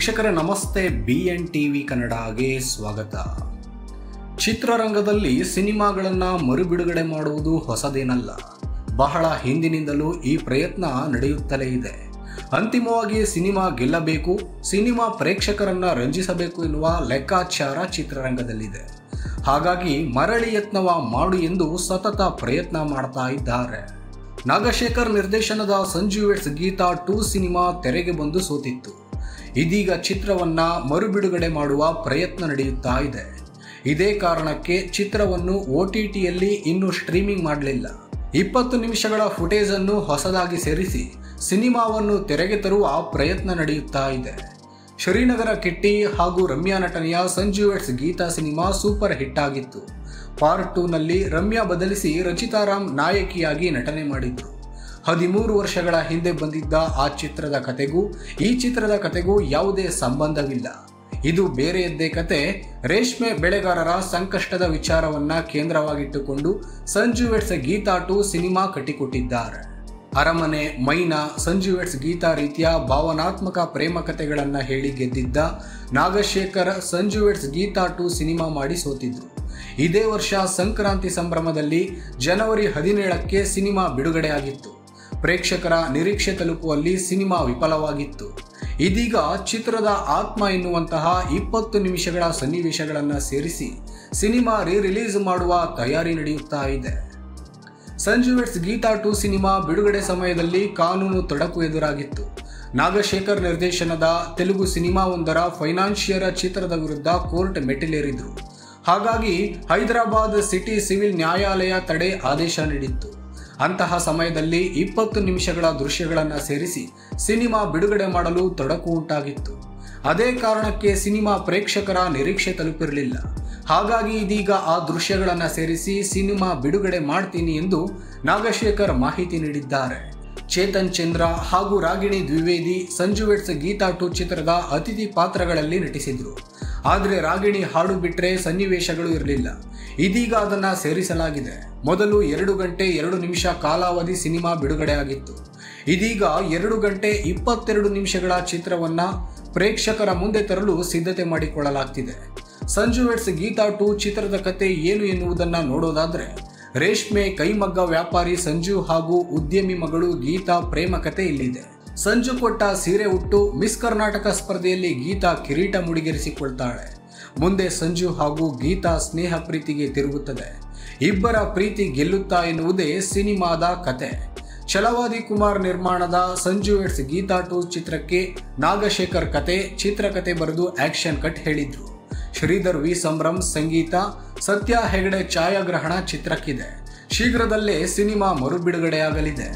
ವೀಕ್ಷಕರ ನಮಸ್ತೆ, BN TV ಕನ್ನಡಗೆ ಸ್ವಾಗತ. ಚಿತ್ರರಂಗದಲ್ಲಿ ಸಿನಿಮಾಗಳನ್ನು ಮರುಬಿಡುಗಡೆ ಮಾಡುವುದು ಹೊಸದೇನಲ್ಲ. ಬಹಳ ಹಿಂದಿನಿಂದಲೂ ಈ ಪ್ರಯತ್ನ ನಡೆಯುತ್ತಲೇ ಇದೆ. ಅಂತಿಮವಾಗಿ ಸಿನಿಮಾ ಗೆಲ್ಲಬೇಕು, ಸಿನಿಮಾ ಪ್ರೇಕ್ಷಕರನ್ನ ರಂಜಿಸಬೇಕು ಎನ್ನುವ ಲೆಕ್ಕಾಚಾರ ಚಿತ್ರರಂಗದಲ್ಲಿದೆ. ಹಾಗಾಗಿ ಮರಳಿ ಯತ್ನವ ಮಾಡು ಎಂದು ಸತತ ಪ್ರಯತ್ನ ಮಾಡ್ತಾ ಇದ್ದಾರೆ. ನಾಗಶೇಖರ್ ನಿರ್ದೇಶನದ ಸಂಜು ವೆಡ್ಸ್ ಗೀತಾ 2 ಸಿನಿಮಾ ತೆರೆಗೆ ಬಂದು ಸೋತಿತ್ತು. ಇದೀಗ ಚಿತ್ರವನ್ನ ಮರುಬಿಡುಗಡೆ ಮಾಡುವ ಪ್ರಯತ್ನ ನಡೆಯುತ್ತಾ ಇದೆ. ಇದೇ ಕಾರಣಕ್ಕೆ ಚಿತ್ರವನ್ನು OTTಯಲ್ಲಿ ಇನ್ನೂ ಸ್ಟ್ರೀಮಿಂಗ್ ಮಾಡಲಿಲ್ಲ. 20 ನಿಮಿಷಗಳ ಫುಟೇಜ್ ಅನ್ನು ಹೊಸದಾಗಿ ಸೇರಿಸಿ ಸಿನಿಮಾವನ್ನು ತೆರೆಗೆ ತರುವ ಪ್ರಯತ್ನ ನಡೆಯುತ್ತಾ ಇದೆ. ಶ್ರೀನಗರ ಕಿಟ್ಟಿ ಹಾಗೂ ರಮ್ಯಾ ನಟನೆಯ Sanju weds Geetha cinema super hit ಆಗಿತ್ತು. ಪಾರ್ಟ್ 2 ನಲ್ಲಿ ರಮ್ಯಾ ಬದಲಿಸಿ ರಚಿತಾ ರಾಮ್ ನಾಯಕಿಯಾಗಿ ನಟನೆ ಮಾಡಿದ್ರು. 13 ವರ್ಷಗಳ ಹಿಂದೆ ಬಂದಿದ್ದ ಆ ಚಿತ್ರದ ಕತೆಗೂ ಈ ಚಿತ್ರದ ಕತೆಗೂ ಯಾವುದೇ ಸಂಬಂಧವಿಲ್ಲ. ಇದು ಬೇರೆಯದ್ದೇ ಕತೆ. ರೇಷ್ಮೆ ಬೆಳೆಗಾರರ ಸಂಕಷ್ಟದ ವಿಚಾರವನ್ನ ಕೇಂದ್ರವಾಗಿಟ್ಟುಕೊಂಡು ಸಂಜು ವೆಡ್ಸ್ ಗೀತಾ 2 ಸಿನಿಮಾ ಕಟ್ಟಿಕೊಟ್ಟಿದ್ದಾರೆ. ಅರಮನೆ, ಮೈನಾ, ಸಂಜು ವೆಡ್ಸ್ ಗೀತಾ ರೀತಿಯ ಭಾವನಾತ್ಮಕ ಪ್ರೇಮ ಕಥೆಗಳನ್ನು ಹೇಳಿ ಗೆದ್ದಿದ್ದ ನಾಗಶೇಖರ್ ಸಂಜು ವೆಡ್ಸ್ ಗೀತಾ 2 ಸಿನಿಮಾ ಮಾಡಿ ಸೋತಿದ್ರು. ಇದೇ ವರ್ಷ ಸಂಕ್ರಾಂತಿ ಸಂಭ್ರಮದಲ್ಲಿ ಜನವರಿ 17ಕ್ಕೆ ಸಿನಿಮಾ ಬಿಡುಗಡೆಯಾಗಿತ್ತು. ಪ್ರೇಕ್ಷಕರ ನಿರೀಕ್ಷೆ ತಲುಪುವಲ್ಲಿ ಸಿನಿಮಾ ವಿಫಲವಾಗಿತ್ತು. ಇದೀಗ ಚಿತ್ರದ ಆತ್ಮ ಎನ್ನುವಂತಹ 20 ನಿಮಿಷಗಳ ಸನ್ನಿವೇಶಗಳನ್ನು ಸೇರಿಸಿ ಸಿನಿಮಾ ರಿಲೀಸ್ ಮಾಡುವ ತಯಾರಿ ನಡೆಯುತ್ತಾ ಇದೆ. ಸಂಜು ವೆಡ್ಸ್ ಗೀತಾ 2 ಸಿನಿಮಾ ಬಿಡುಗಡೆ ಸಮಯದಲ್ಲಿ ಕಾನೂನು ತೊಡಕು ಎದುರಾಗಿತ್ತು. ನಾಗಶೇಖರ್ ನಿರ್ದೇಶನದ ತೆಲುಗು ಸಿನಿಮಾವೊಂದರ ಫೈನಾನ್ಷಿಯರ್ ಚಿತ್ರದ ವಿರುದ್ಧ ಕೋರ್ಟ್ ಮೆಟ್ಟಿಲೇರಿದ್ರು. ಹಾಗಾಗಿ ಹೈದರಾಬಾದ್ ಸಿಟಿ ಸಿವಿಲ್ ನ್ಯಾಯಾಲಯ ತಡೆ ಆದೇಶ ನೀಡಿತ್ತು. ಅಂತಹ ಸಮಯದಲ್ಲಿ 20 ನಿಮಿಷಗಳ ದೃಶ್ಯಗಳನ್ನು ಸೇರಿಸಿ ಸಿನಿಮಾ ಬಿಡುಗಡೆ ಮಾಡಲು ತೊಡಕು ಉಂಟಾಗಿತ್ತು. ಅದೇ ಕಾರಣಕ್ಕೆ ಸಿನಿಮಾ ಪ್ರೇಕ್ಷಕರ ನಿರೀಕ್ಷೆ ತಲುಪಿರಲಿಲ್ಲ. ಹಾಗಾಗಿ ಇದೀಗ ಆ ದೃಶ್ಯಗಳನ್ನು ಸೇರಿಸಿ ಸಿನಿಮಾ ಬಿಡುಗಡೆ ಮಾಡ್ತೀನಿ ಎಂದು ನಾಗಶೇಖರ್ ಮಾಹಿತಿ ನೀಡಿದ್ದಾರೆ. ಚೇತನ್ ಚಂದ್ರ ಹಾಗೂ ರಾಗಿಣಿ ದ್ವಿವೇದಿ ಸಂಜು ವೆಡ್ಸ್ ಗೀತಾ 2 ಚಿತ್ರದ ಅತಿಥಿ ಪಾತ್ರಗಳಲ್ಲಿ ನಟಿಸಿದ್ರು. ಆದರೆ ರಾಗಿಣಿ ಹಾಡು ಬಿಟ್ಟರೆ ಸನ್ನಿವೇಶಗಳು ಇರಲಿಲ್ಲ. ಇದೀಗ ಅದನ್ನು ಸೇರಿಸಲಾಗಿದೆ. ಮೊದಲು 2 ಗಂಟೆ 2 ನಿಮಿಷ ಕಾಲಾವಧಿ ಸಿನಿಮಾ ಬಿಡುಗಡೆ ಆಗಿತ್ತು. ಇದೀಗ 2 ಗಂಟೆ 22 ನಿಮಿಷಗಳ ಚಿತ್ರವನ್ನ ಪ್ರೇಕ್ಷಕರ ಮುಂದೆ ತರಲು ಸಿದ್ಧತೆ ಮಾಡಿಕೊಳ್ಳಲಾಗ್ತಿದೆ. ಸಂಜು ವೆಡ್ಸ್ ಗೀತಾ 2 ಚಿತ್ರದ ಕತೆ ಏನು ಎನ್ನುವುದನ್ನು ನೋಡೋದಾದ್ರೆ, ರೇಷ್ಮೆ ಕೈಮಗ್ಗ ವ್ಯಾಪಾರಿ ಸಂಜು ಹಾಗೂ ಉದ್ಯಮಿ ಮಗಳು ಗೀತಾ ಪ್ರೇಮ ಕತೆ ಇಲ್ಲಿದೆ. ಸಂಜು ಕೊಟ್ಟ ಸೀರೆ ಉಟ್ಟು ಮಿಸ್ ಕರ್ನಾಟಕ ಸ್ಪರ್ಧೆಯಲ್ಲಿ ಗೀತಾ ಕಿರೀಟ ಮುಡಿಗೇರಿಸಿಕೊಳ್ತಾಳೆ. ಮುಂದೆ ಸಂಜು ಹಾಗೂ ಗೀತಾ ಸ್ನೇಹ ಪ್ರೀತಿಗೆ ತಿರುಗುತ್ತದೆ. ಇಬ್ಬರ ಪ್ರೀತಿ ಗೆಲ್ಲುತ್ತಾ ಎನ್ನುವುದೇ ಸಿನಿಮಾದ ಕತೆ. ಛಲವಾದಿ ಕುಮಾರ್ ನಿರ್ಮಾಣದ ಸಂಜು ವೆಡ್ಸ್ ಗೀತಾ 2 ಚಿತ್ರಕ್ಕೆ ನಾಗಶೇಖರ್ ಕತೆ, ಚಿತ್ರಕತೆ ಬರೆದು ಆಕ್ಷನ್ ಕಟ್ ಹೇಳಿದ್ರು. ಶ್ರೀಧರ್ ವಿ ಸಂಭ್ರಮ್ ಸಂಗೀತ, ಸತ್ಯ ಹೆಗಡೆ ಛಾಯಾಗ್ರಹಣ ಚಿತ್ರಕ್ಕಿದೆ. ಶೀಘ್ರದಲ್ಲೇ ಸಿನಿಮಾ ಮರುಬಿಡುಗಡೆಯಾಗಲಿದೆ.